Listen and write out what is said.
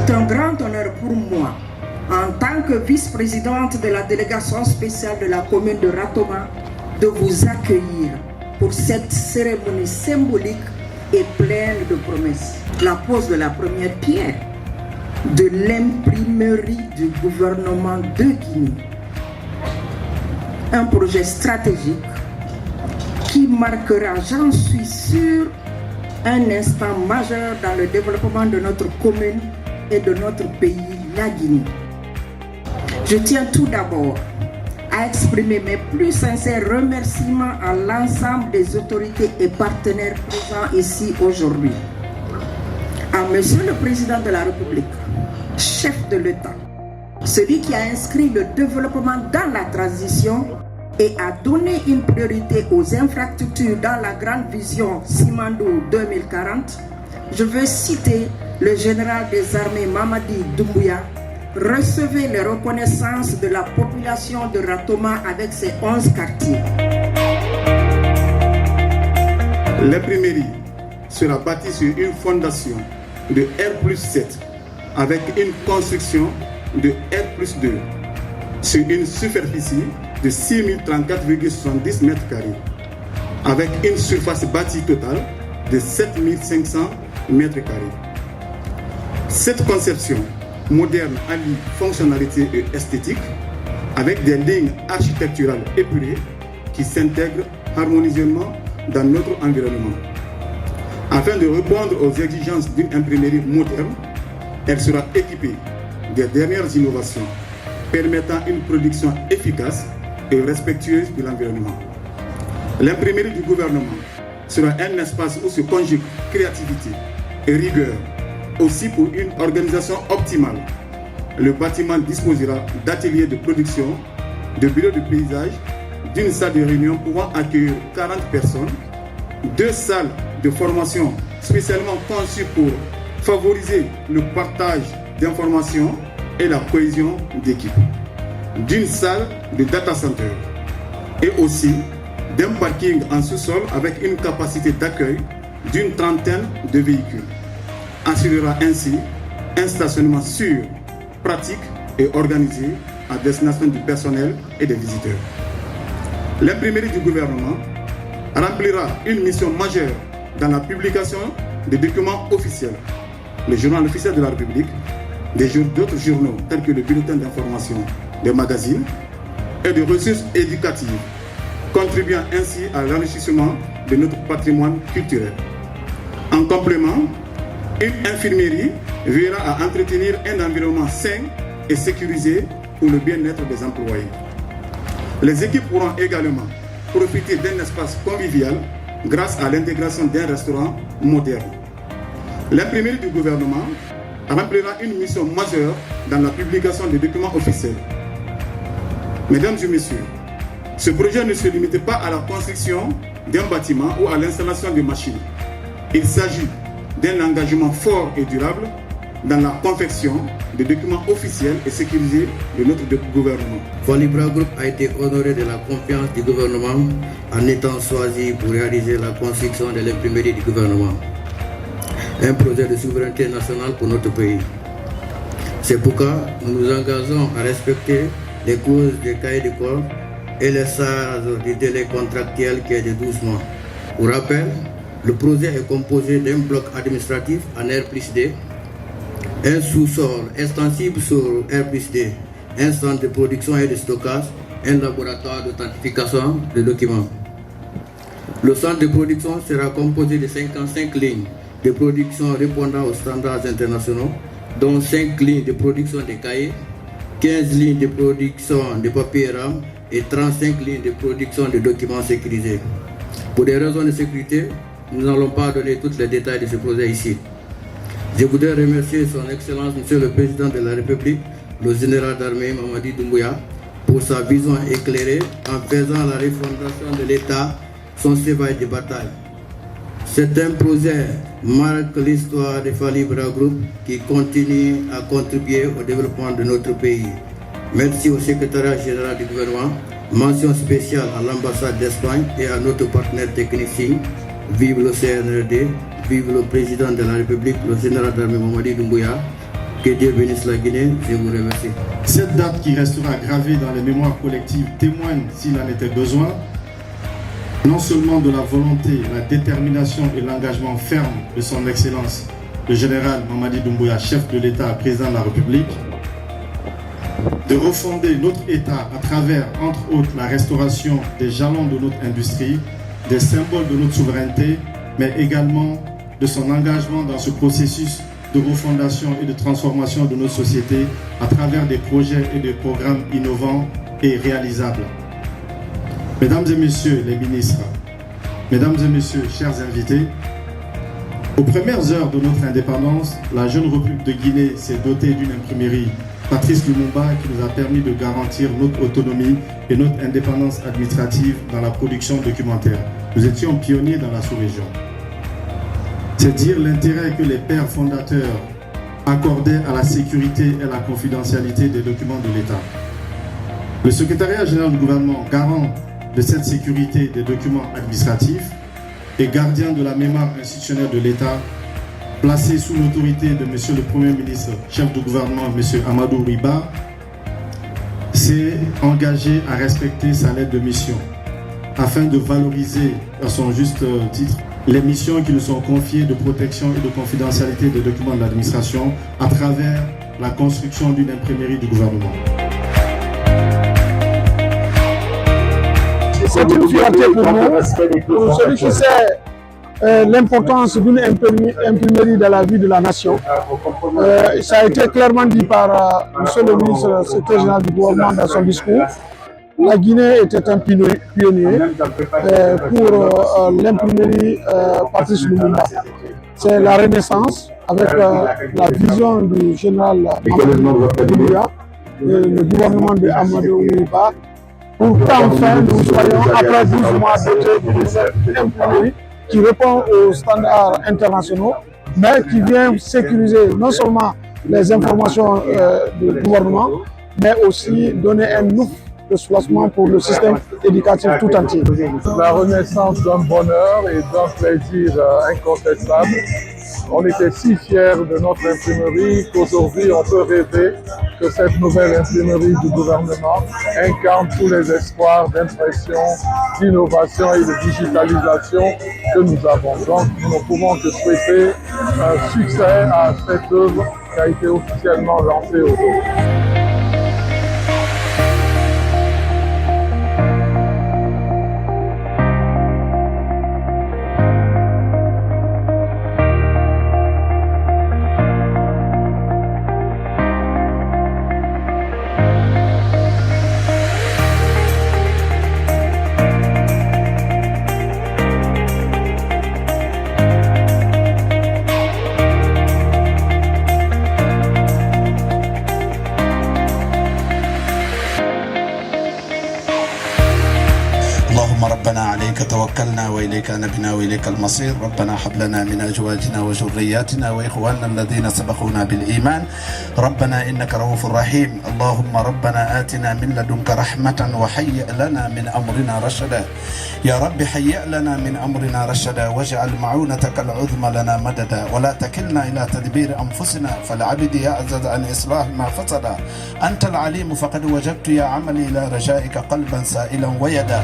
C'est un grand honneur pour moi, en tant que vice-présidente de la délégation spéciale de la commune de Ratoma, de vous accueillir pour cette cérémonie symbolique et pleine de promesses. La pose de la première pierre de l'imprimerie du gouvernement de Guinée. Un projet stratégique qui marquera, j'en suis sûr, un instant majeur dans le développement de notre commune et de notre pays, la Guinée. Je tiens tout d'abord à exprimer mes plus sincères remerciements à l'ensemble des autorités et partenaires présents ici aujourd'hui. À Monsieur le Président de la République, chef de l'État, celui qui a inscrit le développement dans la transition et a donné une priorité aux infrastructures dans la grande vision Simandou 2040, je veux citer le général des armées Mamadi Doumbouya. Recevez les reconnaissances de la population de Ratoma avec ses 11 quartiers. L'imprimerie sera bâtie sur une fondation de R+7 avec une construction de R+2 sur une superficie de 6034,70 m², avec une surface bâtie totale de 7500 m². Cette conception moderne allie fonctionnalité et esthétique avec des lignes architecturales épurées qui s'intègrent harmonieusement dans notre environnement. Afin de répondre aux exigences d'une imprimerie moderne, elle sera équipée des dernières innovations permettant une production efficace et respectueuse de l'environnement. L'imprimerie du gouvernement sera un espace où se conjuguent créativité et rigueur, aussi pour une organisation optimale. Le bâtiment disposera d'ateliers de production, de bureaux de paysage, d'une salle de réunion pouvant accueillir 40 personnes, 2 salles de formation spécialement conçues pour favoriser le partage d'informations et la cohésion d'équipe, d'une salle de data center et aussi d'un parking en sous-sol avec une capacité d'accueil d'une trentaine de véhicules. Assurera ainsi un stationnement sûr, pratique et organisé à destination du personnel et des visiteurs. L'imprimerie du gouvernement remplira une mission majeure dans la publication des documents officiels, le journal officiel de la République, d'autres journaux tels que le bulletin d'information, des magazines et des ressources éducatives, contribuant ainsi à l'enrichissement de notre patrimoine culturel. En complément, une infirmerie veillera à entretenir un environnement sain et sécurisé pour le bien-être des employés. Les équipes pourront également profiter d'un espace convivial grâce à l'intégration d'un restaurant moderne. L'imprimerie du gouvernement remplira une mission majeure dans la publication des documents officiels. Mesdames et messieurs, ce projet ne se limite pas à la construction d'un bâtiment ou à l'installation de machines. Il s'agit d'un engagement fort et durable dans la confection des documents officiels et sécurisés de notre gouvernement. Falibra Group a été honoré de la confiance du gouvernement en étant choisi pour réaliser la construction de l'imprimerie du gouvernement, un projet de souveraineté nationale pour notre pays. C'est pourquoi nous nous engageons à respecter les clauses des cahiers de corps et les charges du délai contractuel qui est de 12 mois. Pour rappel, le projet est composé d'un bloc administratif en R+D, un sous-sol extensible sur R+D, un centre de production et de stockage, un laboratoire d'authentification de documents. Le centre de production sera composé de 55 lignes de production répondant aux standards internationaux, dont 5 lignes de production de cahiers, 15 lignes de production de papier RAM et 35 lignes de production de documents sécurisés. Pour des raisons de sécurité, nous n'allons pas donner tous les détails de ce projet ici. Je voudrais remercier son Excellence, Monsieur le Président de la République, le général d'armée Mamadi Doumbouya, pour sa vision éclairée en faisant la refondation de l'État son cheval de bataille. C'est un projet marque l'histoire de Falibra Group qui continue à contribuer au développement de notre pays. Merci au secrétariat général du gouvernement, mention spéciale à l'ambassade d'Espagne et à notre partenaire technique. Vive le CNRD, vive le président de la République, le général d'armée Mamadi Doumbouya. Que Dieu bénisse la Guinée. Je vous remercie. Cette date qui restera gravée dans les mémoires collectives témoigne, s'il en était besoin, non seulement de la volonté, la détermination et l'engagement ferme de son Excellence, le général Mamadi Doumbouya, chef de l'État, président de la République, de refonder notre État à travers, entre autres, la restauration des jalons de notre industrie, des symboles de notre souveraineté, mais également de son engagement dans ce processus de refondation et de transformation de notre société à travers des projets et des programmes innovants et réalisables. Mesdames et messieurs les ministres, mesdames et messieurs, chers invités, aux premières heures de notre indépendance, la jeune République de Guinée s'est dotée d'une imprimerie Patrice Lumumba qui nous a permis de garantir notre autonomie et notre indépendance administrative dans la production documentaire. Nous étions pionniers dans la sous-région. C'est dire l'intérêt que les pères fondateurs accordaient à la sécurité et à la confidentialité des documents de l'État. Le secrétariat général du gouvernement, garant de cette sécurité des documents administratifs et gardien de la mémoire institutionnelle de l'État, placé sous l'autorité de M. le Premier ministre, chef du gouvernement, M. Amadou Riba, s'est engagé à respecter sa lettre de mission afin de valoriser à son juste titre les missions qui nous sont confiées de protection et de confidentialité des documents de l'administration à travers la construction d'une imprimerie du gouvernement. C'est une fierté pour nous, pour celui qui sait l'importance d'une imprimerie dans la vie de la nation. Ça a été clairement dit par M. le ministre secrétaire général du gouvernement dans son discours. La Guinée était un pionnier pour l'imprimerie Patrice Lumumba. C'est la renaissance avec la vision du général Mamadi Doumbouya et le gouvernement de Amadou Riba pour qu'enfin nous soyons, après 12 mois, dotés d'une nouvelle imprimerie qui répond aux standards internationaux, mais qui vient sécuriser non seulement les informations du gouvernement, mais aussi donner un nouveau soulagement pour le système éducatif tout entier. La renaissance d'un bonheur et d'un plaisir incontestable. On était si fiers de notre imprimerie qu'aujourd'hui on peut rêver que cette nouvelle imprimerie du gouvernement incarne tous les espoirs d'impression, d'innovation et de digitalisation que nous avons. Donc nous ne pouvons que souhaiter un succès à cette œuvre qui a été officiellement lancée aujourd'hui. ربنا عليك توكلنا وإليك نبنا وإليك المصير. ربنا هب لنا من أزواجنا وذرياتنا وإخواننا الذين سبقونا بالإيمان. ربنا إنك رؤوف رحيم. اللهم ربنا آتنا من لدنك رحمة وهيئ لنا من أمرنا رشدا. يا رب هيئ لنا من أمرنا رشدا واجعل معونتك العظمى لنا مددا ولا تكلنا إلى تدبير أنفسنا فالعبد يعزز عن إصلاح ما فسد. أنت العليم فقد وجدت يا عملي إلى رجائك قلبا سائلا ويدا.